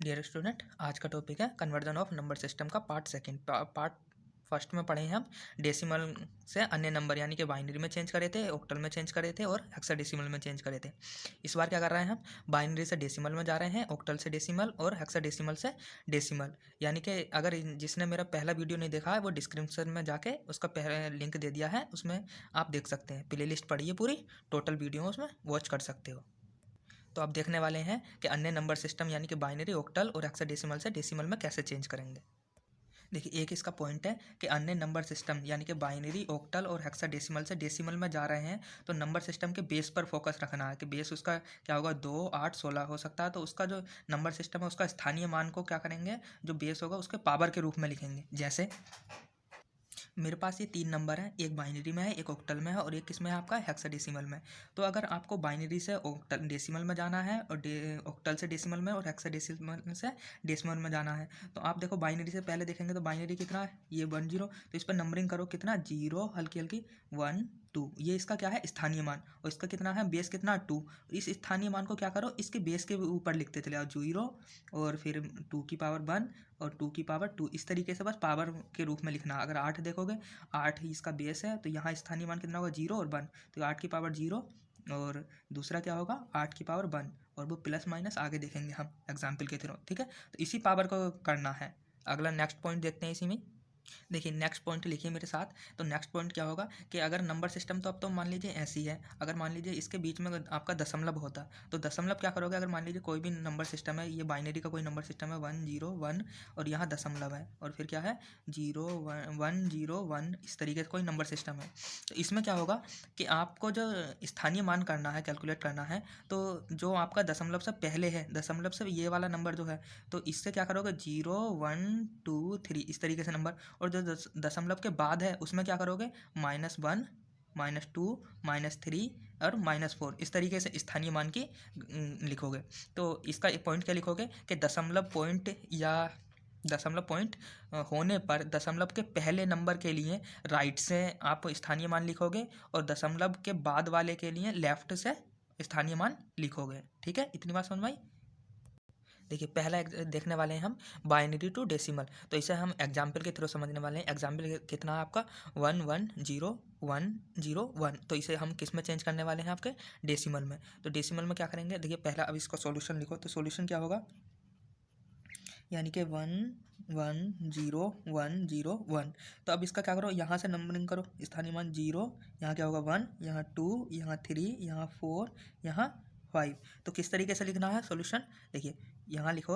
Dear student, आज का topic है कन्वर्जन ऑफ नंबर सिस्टम का पार्ट सेकंड। पार्ट फर्स्ट में पढ़े हैं हम डेसिमल से अन्य नंबर यानी कि बाइनरी में चेंज करे थे, ऑक्टल में चेंज करे थे और हेक्साडेसिमल में चेंज करे थे। इस बार क्या कर रहे हैं हम, बाइनरी से डेसिमल में जा रहे हैं, ऑक्टल से डेसिमल और हेक्साडेसिमल से डेसिमल। यानी कि अगर जिसने मेरा पहला वीडियो नहीं देखा है वो डिस्क्रिप्शन में जाके उसका पहला लिंक दे दिया है, उसमें आप देख सकते हैं। प्ले लिस्ट पढ़िए, पूरी टोटल वीडियो उसमें वॉच कर सकते हो। तो आप देखने वाले हैं कि अन्य नंबर सिस्टम यानी कि बाइनरी, ऑक्टल और हेक्साडेसिमल से डेसिमल में कैसे चेंज करेंगे। देखिए, एक इसका पॉइंट है कि अन्य नंबर सिस्टम यानी कि बाइनरी, ऑक्टल और हेक्साडेसिमल से डेसिमल में जा रहे हैं तो नंबर सिस्टम के बेस पर फोकस रखना है कि बेस उसका क्या होगा, 2, 8, 16 हो सकता है। तो उसका जो नंबर सिस्टम है उसका स्थानीय मान को क्या करेंगे, जो बेस होगा उसके पावर के रूप में लिखेंगे। जैसे मेरे पास ये 3 नंबर हैं, एक बाइनरी में है, एक ऑक्टल में है और एक किसमें है आपका, हेक्साडेसिमल में। तो अगर आपको बाइनरी से ऑक्टल डेसिमल में जाना है और ऑक्टल से डेसिमल में और हेक्साडेसिमल से डेसिमल में जाना है, तो आप देखो बाइनरी से पहले देखेंगे तो बाइनरी कितना है, ये 1 0। तो इस पर नंबरिंग करो, कितना 0 हल्की हल्की 1 2, ये इसका क्या है, स्थानीय मान। और इसका कितना है, बेस कितना 2। इस स्थानीय मान को क्या करो, इसके बेस के ऊपर लिखते चले आओ, 0 और फिर 2 की पावर 1 और 2 की पावर 2, इस तरीके से बस पावर के रूप में लिखना। अगर 8 देखोगे, 8 ही इसका बेस है, तो यहाँ स्थानीय मान कितना होगा, 0 और 1। तो 8 की पावर 0 और दूसरा क्या होगा, 8 की पावर 1, और वो प्लस माइनस आगे देखेंगे हम एग्जाम्पल के थ्रू। ठीक है, तो इसी पावर को करना है। अगला नेक्स्ट पॉइंट देखते हैं इसी में। देखिए, नेक्स्ट पॉइंट लिखिए मेरे साथ। तो नेक्स्ट पॉइंट क्या होगा कि अगर नंबर सिस्टम तो अब तो मान लीजिए ऐसी है, अगर मान लीजिए इसके बीच में आपका दशमलव होता, तो दशमलव क्या करोगे, अगर मान लीजिए कोई भी नंबर सिस्टम है, ये बाइनरी का कोई नंबर सिस्टम है 1 0 1 और यहाँ दशमलव है और फिर क्या है 0 1 0 1, इस तरीके से कोई नंबर सिस्टम है। तो इसमें क्या होगा कि आपको जो स्थानीय मान करना है, कैलकुलेट करना है, तो जो आपका दशमलव से पहले है, दशमलव से ये वाला नंबर जो है, तो इससे क्या करोगे 0 1 2 3 इस तरीके से नंबर। और जो दशमलव के बाद है उसमें क्या करोगे, -1 -2 -3 और -4, इस तरीके से स्थानीय मान की लिखोगे। तो इसका एक पॉइंट क्या लिखोगे कि दशमलव पॉइंट या दशमलव पॉइंट होने पर दशमलव के पहले नंबर के लिए राइट से आप स्थानीय मान लिखोगे और दशमलव के बाद वाले के लिए लेफ्ट से स्थानीय मान लिखोगे। ठीक है, इतनी बात समझ में आई। देखिए, पहला देखने वाले हैं हम बाइनरी टू डेसिमल। तो इसे हम एग्जाम्पल के थ्रू समझने वाले हैं। एग्जाम्पल कितना है आपका, 1 1 0 1 0 1। तो इसे हम किस में चेंज करने वाले हैं, आपके डेसिमल में। तो डेसिमल में क्या करेंगे, देखिए पहला अब इसका सॉल्यूशन लिखो। तो सॉल्यूशन क्या होगा, यानी कि 1 1 0 1 0 1। तो अब इसका क्या करो, यहाँ से नंबरिंग करो, स्थानीय मान 0, यहाँ क्या होगा 1, यहाँ 2, यहाँ 3, यहाँ 4, यहाँ 5। तो किस तरीके से लिखना है सॉल्यूशन, देखिए यहाँ लिखो,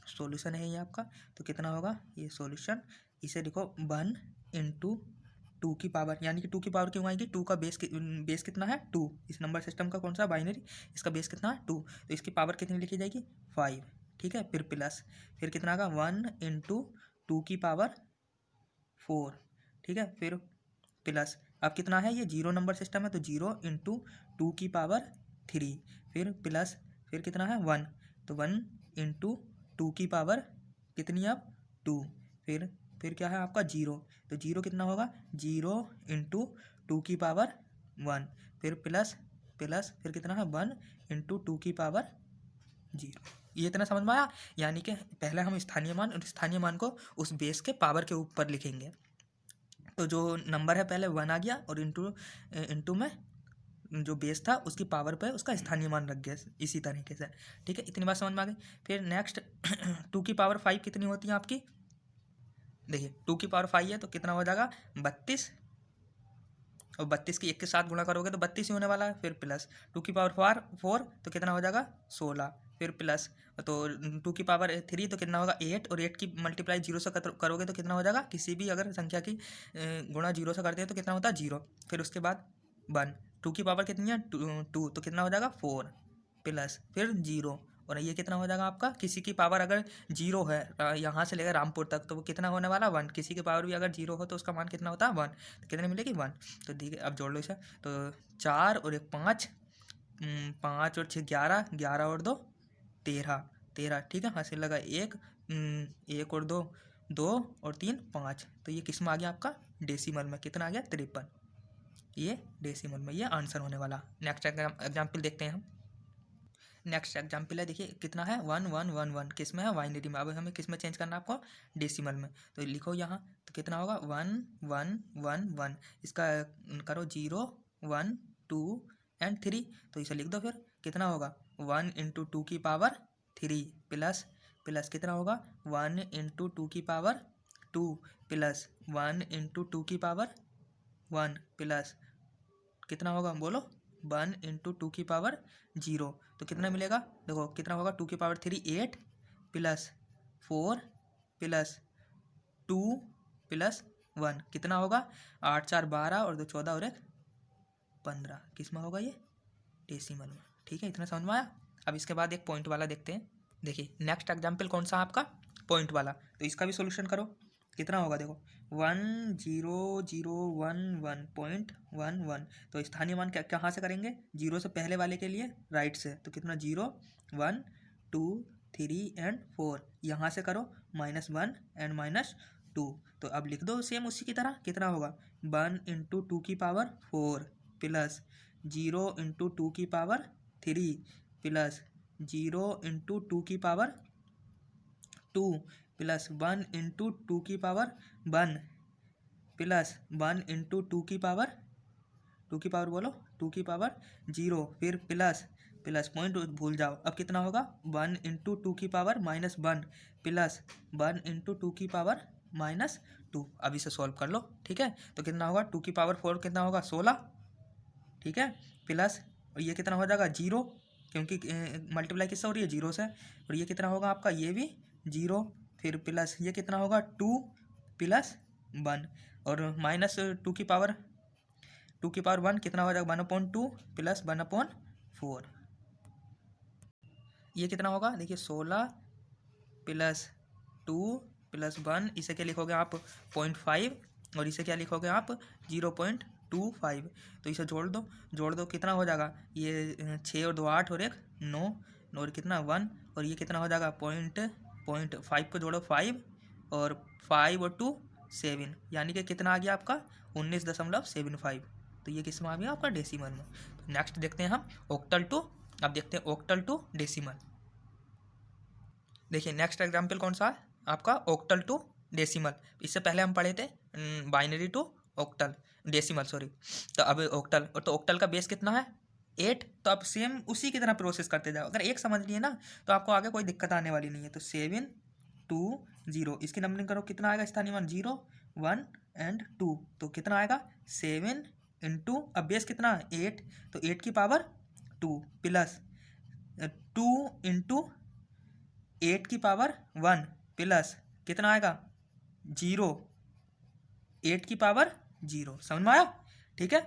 सॉल्यूशन है ये आपका। तो कितना होगा ये सॉल्यूशन, इसे लिखो 1 इंटू 2 की पावर, यानी कि 2 की पावर क्यों आएगी, 2 का बेस कितना है 2। इस नंबर सिस्टम का कौन सा बाइनरी, इसका बेस कितना है 2, तो इसकी पावर कितनी लिखी जाएगी 5। ठीक है, फिर प्लस, फिर कितना आएगा 1 इंटू 2 की पावर 4। ठीक है, फिर प्लस, अब कितना है, ये 0 नंबर सिस्टम है तो 0 इंटू 2 की पावर 3, फिर प्लस, फिर कितना है 1, तो 1 इंटू 2 की पावर कितनी, अब 2, फिर क्या है आपका 0, तो 0 कितना होगा 0 इंटू 2 की पावर 1, फिर प्लस प्लस, फिर कितना है 1 इंटू 2 की पावर 0। ये इतना समझ में आया। यानी कि पहले हम स्थानीय मान और स्थानीय मान को उस बेस के पावर के ऊपर लिखेंगे। तो जो नंबर है पहले 1 आ गया और इंटू में जो बेस था उसकी पावर पे उसका स्थानीय मान रख गया, इसी तरीके से। ठीक है, इतनी बात समझ में आ गई। फिर नेक्स्ट 2 की पावर 5 कितनी होती है आपकी, देखिए 2 की पावर 5 है तो कितना हो जाएगा 32, और 32 की 1 के साथ गुणा करोगे तो 32 ही होने वाला है। फिर प्लस 2 की पावर 4 तो कितना हो जाएगा 16, फिर प्लस, तो 2 की पावर 3 तो कितना होगा 8, और 8 की मल्टीप्लाई 0 से करोगे तो कितना हो जाएगा, किसी भी अगर संख्या की गुणा 0 से करते हैं तो कितना होता है 0। फिर उसके बाद 1, 2 की पावर कितनी है 2, तो कितना हो जाएगा 4, प्लस फिर 0, और ये कितना हो जाएगा आपका, किसी की पावर अगर 0 है यहाँ से लेकर रामपुर तक तो वो कितना होने वाला 1, किसी की पावर भी अगर 0 हो तो उसका मान कितना होता है 1, तो कितने मिलेगी 1। तो ठीक है, अब जोड़ लो इसे। तो 4 और 1 5, 5 और 6 11, 11 और 2 13, 13। ठीक है, हासिल लगा 1, 1 और 2 2 और 3 5। तो ये किस में आ गया आपका, डेसिमल में कितना आ गया 53। ये डेसिमल में ये आंसर होने वाला। नेक्स्ट एग्जाम्पल देखते हैं हम। नेक्स्ट एग्जाम्पल है, देखिए कितना है 1111 किस में है, बाइनरी में। अब हमें किस में चेंज करना है आपको, डेसिमल में। तो लिखो यहाँ, तो कितना होगा 1111। इसका करो 0 1 2 एंड 3, तो इसे लिख दो। फिर कितना होगा 1 इंटू 2 की पावर 3 प्लस प्लस कितना होगा 1 इंटू 2 की पावर 2 प्लस 1 इंटू 2 की पावर 1 प्लस कितना होगा बोलो 1 इंटू 2 की पावर 0। तो कितना मिलेगा, देखो कितना होगा 2 की पावर 3 8 प्लस 4 प्लस 2 प्लस 1 कितना होगा 8 4 12 और 2 14 और 1 15। किस में होगा ये, डेसिमल में। ठीक है, इतना समझ में आया। अब इसके बाद एक पॉइंट वाला देखते हैं। देखिए नेक्स्ट एग्जाम्पल कौन सा आपका, पॉइंट वाला। तो इसका भी सोल्यूशन करो। कितना होगा देखो 100111.11। तो स्थानीय मान क्या कहाँ से करेंगे, जीरो से पहले वाले के लिए राइट से। तो कितना 0 1 2 3 एंड 4, यहाँ से करो -1 एंड -2। तो अब लिख दो सेम उसी की तरह। कितना होगा 1 इंटू 2 की पावर 4 प्लस 0 इंटू 2 की पावर 3 प्लस 0 इंटू 2 की पावर 2 प्लस 1 इंटू 2 की पावर 1 प्लस 1 इंटू 2 की पावर बोलो 2 की पावर 0, फिर प्लस प्लस पॉइंट भूल जाओ। अब कितना होगा 1 इंटू 2 की पावर -1 प्लस 1 इंटू 2 की पावर -2। अब इसे सॉल्व कर लो। ठीक है, तो कितना होगा 2 की पावर 4 कितना होगा 16। ठीक है, प्लस और ये कितना हो जाएगा 0, क्योंकि मल्टीप्लाई किससे हो रही है 0 से। और ये कितना होगा आपका ये भी 0, फिर प्लस ये कितना होगा 2 प्लस 1 और -2 की पावर 1 कितना हो जाएगा 1/2 प्लस 1/4। ये कितना होगा देखिए 16 प्लस 2 प्लस 1, इसे क्या लिखोगे आप 0.5 और इसे क्या लिखोगे आप 0.25। तो इसे जोड़ दो कितना हो जाएगा ये 6 और 2 8 और 1 9 और कितना 1 और ये कितना हो जाएगा 0.5 को जोड़ो 5 और 5 और 2 7, यानी कि कितना आ गया आपका 19.75। तो ये किस में आ गया आपका डेसिमल में। तो नेक्स्ट देखते हैं हम ऑक्टल टू। अब देखते हैं ऑक्टल टू डेसिमल। देखिए नेक्स्ट एग्जाम्पल कौन सा है आपका ऑक्टल टू डेसिमल। इससे पहले हम पढ़े थे binary to octal decimal sorry. तो अब ऑक्टल, तो ऑक्टल का बेस कितना है 8। तो अब सेम उसी की तरह प्रोसेस करते जाओ। अगर एक समझ लिए ना तो आपको आगे कोई दिक्कत आने वाली नहीं है। तो 7 2 0, इसकी नंबरिंग करो कितना आएगा स्थानीय मान 0 1 एंड 2। तो कितना आएगा 7 इंटू अब बेस कितना 8, तो 8 की पावर 2 प्लस 2 इंटू 8 की पावर 1 प्लस कितना आएगा 0 8 की पावर 0। समझ में आया। ठीक है,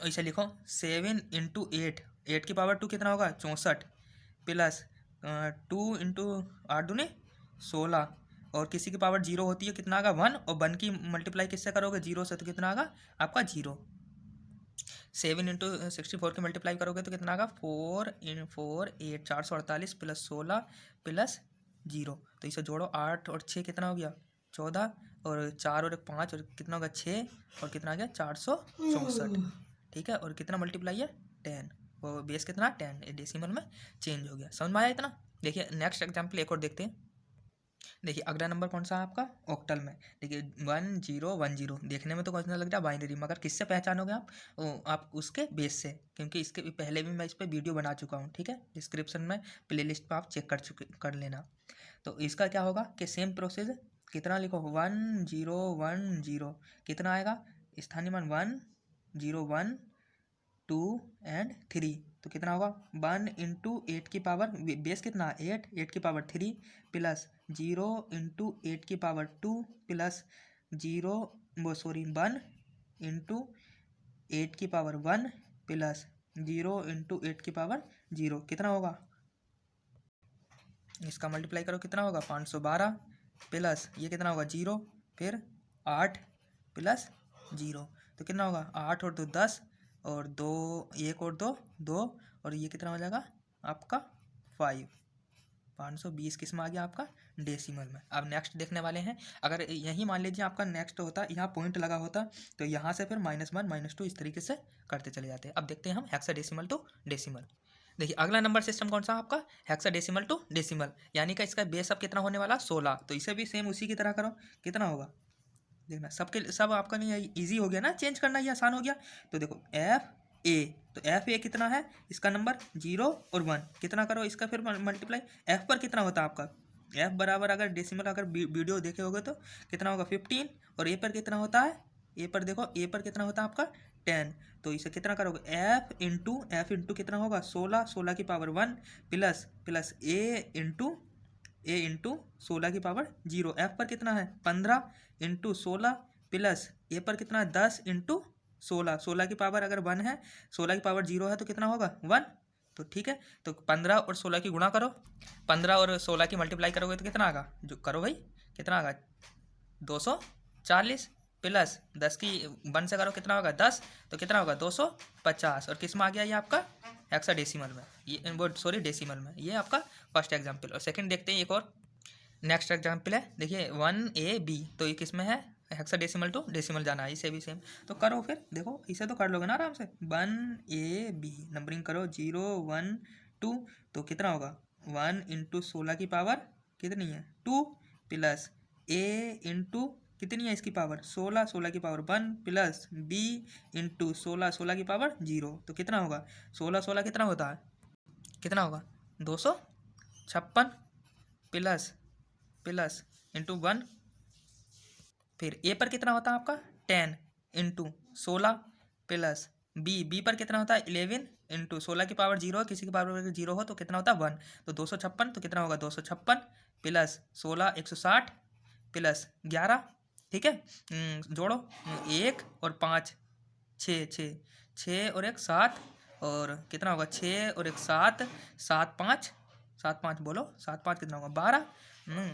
और इसे लिखो 7 इंटू 8 की पावर 2 कितना होगा 64 प्लस 2 इंटू 8 दूनी 16 और किसी की पावर 0 होती है कितना आएगा 1 और 1 की मल्टीप्लाई किससे करोगे 0 से, तो कितना आएगा आपका 0। 7 इंटू 64 की मल्टीप्लाई करोगे तो कितना आएगा 4 इन 4 8 448 प्लस 16 प्लस 0। तो इसे जोड़ो 8 और 6 कितना हो गया 14 और 4 और 1 5 और कितना होगा 6 और कितना आ गया 464। ठीक है, और कितना मल्टीप्लाई है 10, वो बेस कितना 10 डेसिमल में चेंज हो गया। समझ में आया इतना। देखिए नेक्स्ट एग्जाम्पल एक और देखते हैं। देखिए अगला नंबर कौन सा है आपका ऑक्टल में। देखिए 1010 देखने में तो कुछ ना लग रहा बाइनरी, मगर किससे पहचानोगे आप उसके बेस से, क्योंकि इसके पहले भी मैं इस पर वीडियो बना चुका हूँ। ठीक है, डिस्क्रिप्शन में प्लेलिस्ट पर आप चेक कर लेना। तो इसका क्या होगा कि सेम प्रोसेस कितना लिखो 1010 कितना आएगा स्थानीय मान 1 0 1 2 एंड 3। तो कितना होगा 1 इंटू 8 की पावर बेस कितना 8 की पावर 3 प्लस 0 इंटू 8 की पावर 2 प्लस 1 इंटू 8 की पावर 1 प्लस 0 इंटू 8 की पावर 0। कितना होगा इसका मल्टीप्लाई करो कितना होगा 512 प्लस ये कितना होगा 0 फिर 8 प्लस 0। तो कितना होगा 8 और 2 10 और 2 1 और 2 2 और ये कितना हो जाएगा आपका 520 किस में आ गया आपका डेसिमल में। अब नेक्स्ट देखने वाले हैं। अगर यही मान लीजिए आपका नेक्स्ट होता यहाँ पॉइंट लगा होता तो यहाँ से फिर -1 -2 इस तरीके से करते चले जाते हैं। अब देखते हैं हम हेक्साडेसिमल टू डेसिमल। देखिए अगला नंबर सिस्टम कौन सा आपका, हेक्साडेसिमल टू डेसिमल, यानी कि इसका बेस अब कितना होने वाला 16। तो इसे भी सेम उसी की तरह करो, कितना होगा देखना, सब आपका नहीं ईजी हो गया ना, चेंज करना ये आसान हो गया। तो देखो एफ ए, तो एफ ए कितना है इसका नंबर 0 और 1, कितना करो इसका फिर मल्टीप्लाई, एफ पर कितना होता है आपका, एफ बराबर अगर डेसिमल अगर वीडियो देखे होगे तो कितना होगा 15, और ए पर कितना होता है, ए पर देखो ए पर कितना होता है आपका 10। तो इसे कितना करोगे एफ इंटू कितना होगा 16, 16 की पावर 1 प्लस प्लस ए इंटू 16 की पावर 0, एफ पर कितना है 15 इंटू 16 प्लस ए पर कितना है 10 इंटू 16, 16 की पावर अगर 1 है, 16 की पावर 0 है तो कितना होगा 1। तो ठीक है, तो 15 और 16 की गुणा करो, 15 और 16 की मल्टीप्लाई करोगे तो कितना आएगा, जो करो भाई कितना आएगा 240 प्लस 10 की 1 से करो कितना होगा 10, तो कितना होगा 250। और किस में आ गया ये आपका हेक्साडेसिमल में, ये वो सॉरी डेसिमल में। ये आपका फर्स्ट एग्जाम्पल। और सेकंड देखते हैं एक और नेक्स्ट एग्जाम्पल है, देखिए 1AB, तो ये किस में है हेक्साडेसिमल टू डेसिमल जाना है, इसे भी सेम। तो करो फिर देखो, इसे तो कर लोगे ना आराम से, 1AB नंबरिंग करो 0 1 2, तो कितना होगा 1 इंटू 16 की पावर कितनी है 2 प्लस ए इंटू कितनी है इसकी पावर 16, 16 की पावर 1 प्लस बी इंटू 16, 16 की पावर 0, तो कितना होगा 16 16 कितना होता है, कितना होगा 256 प्लस प्लस इंटू 1, फिर ए पर कितना होता है आपका 10 इंटू 16 प्लस बी पर कितना होता है 11 इंटू 16 की पावर 0, किसी की पावर 0 हो तो कितना होता है 1, तो 256, तो कितना होगा 256 प्लस 16 160 प्लस 11, ठीक है जोड़ो 1 और 5 6 6 6 और 1 7, और कितना होगा 6 और 1 7, 7 5 7 5 बोलो 7 5 कितना होगा 12,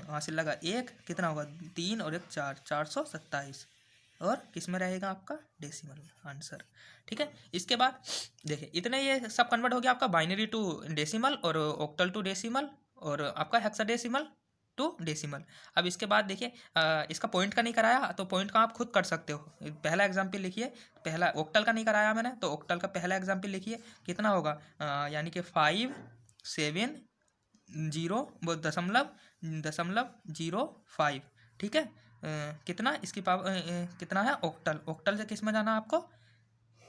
हासिल लगा 1, कितना होगा 3 और 1 4, 427। और किस में रहेगा आपका डेसिमल आंसर, ठीक है। इसके बाद देखिए इतने ये सब कन्वर्ट हो गया आपका बाइनरी टू डेसिमल और ऑक्टल टू डेसिमल और आपका हेक्साडेसिमल टू डेसिमल। अब इसके बाद देखिए इसका पॉइंट का नहीं कराया, तो पॉइंट का आप खुद कर सकते हो। पहला एग्जाम्पल लिखिए, पहला ऑक्टल का नहीं कराया मैंने, तो ऑक्टल का पहला एग्जाम्पल लिखिए, कितना होगा यानी कि 5 7 0 वो दशमलव 0.5, ठीक है कितना इसकी पावर कितना है ऑक्टल, ऑक्टल से किस में जाना है आपको,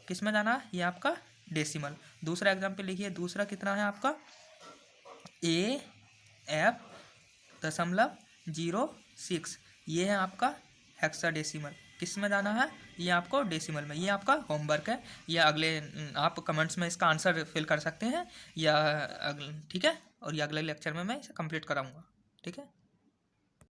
किस में जाना है ये आपका डेसिमल। दूसरा एग्जाम्पल लिखिए, दूसरा कितना है आपका AF.06, ये है आपका हेक्साडेसिमल, किस में जाना है ये आपको डेसिमल में। ये आपका होमवर्क है, या अगले आप कमेंट्स में इसका आंसर फिल कर सकते हैं, या ठीक है, और ये अगले लेक्चर में मैं इसे कंप्लीट कराऊंगा, ठीक है।